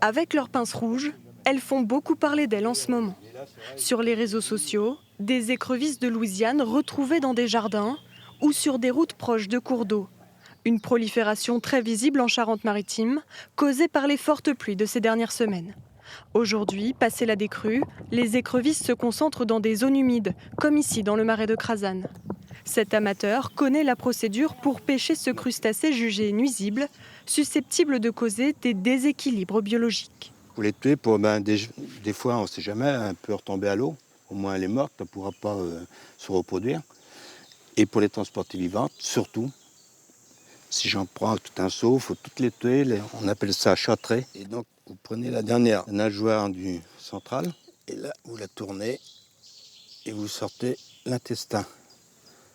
Avec leurs pinces rouges, elles font beaucoup parler d'elles en ce moment. Sur les réseaux sociaux, des écrevisses de Louisiane retrouvées dans des jardins ou sur des routes proches de cours d'eau. Une prolifération très visible en Charente-Maritime, causée par les fortes pluies de ces dernières semaines. Aujourd'hui, passé la décrue, les écrevisses se concentrent dans des zones humides, comme ici dans le marais de Crasane. Cet amateur connaît la procédure pour pêcher ce crustacé jugé nuisible, susceptible de causer des déséquilibres biologiques. Pour les tuer, des fois, on ne sait jamais, elle peut retomber à l'eau. Au moins, elle est morte, elle ne pourra pas se reproduire. Et pour les transporter vivantes, surtout, si j'en prends tout un seau, il faut toutes les tuer. On appelle ça châtrer. Et donc, vous prenez la dernière nageoire du central, et là, vous la tournez, et vous sortez l'intestin.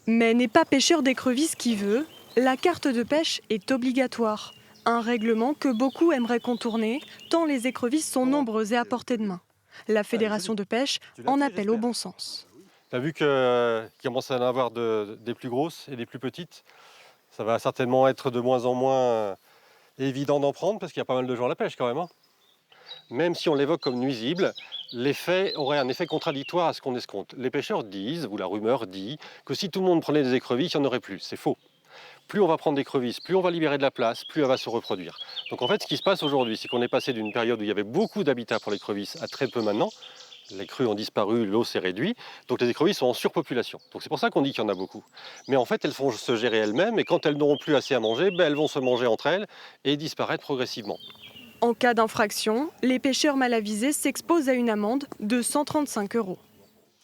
Mais n'est pas pêcheur d'écrevisses qui veut, la carte de pêche est obligatoire. Un règlement que beaucoup aimeraient contourner, tant les écrevisses sont nombreuses et à portée de main. La Fédération de pêche en appelle au bon sens. Tu as vu qu'il commence à en avoir des plus grosses et des plus petites. Ça va certainement être de moins en moins évident d'en prendre parce qu'il y a pas mal de gens à la pêche quand même, hein. Même si on l'évoque comme nuisible, l'effet aurait un effet contradictoire à ce qu'on escompte. Les pêcheurs disent, ou la rumeur dit, que si tout le monde prenait des écrevisses, il n'y en aurait plus. C'est faux. Plus on va prendre d'écrevisses, plus on va libérer de la place, plus elle va se reproduire. Donc en fait, ce qui se passe aujourd'hui, c'est qu'on est passé d'une période où il y avait beaucoup d'habitats pour l'écrevisse à très peu maintenant. Les crues ont disparu, l'eau s'est réduite, donc les écrevisses sont en surpopulation. Donc c'est pour ça qu'on dit qu'il y en a beaucoup. Mais en fait, elles font se gérer elles-mêmes, et quand elles n'auront plus assez à manger, elles vont se manger entre elles et disparaître progressivement. En cas d'infraction, les pêcheurs mal avisés s'exposent à une amende de 135 €.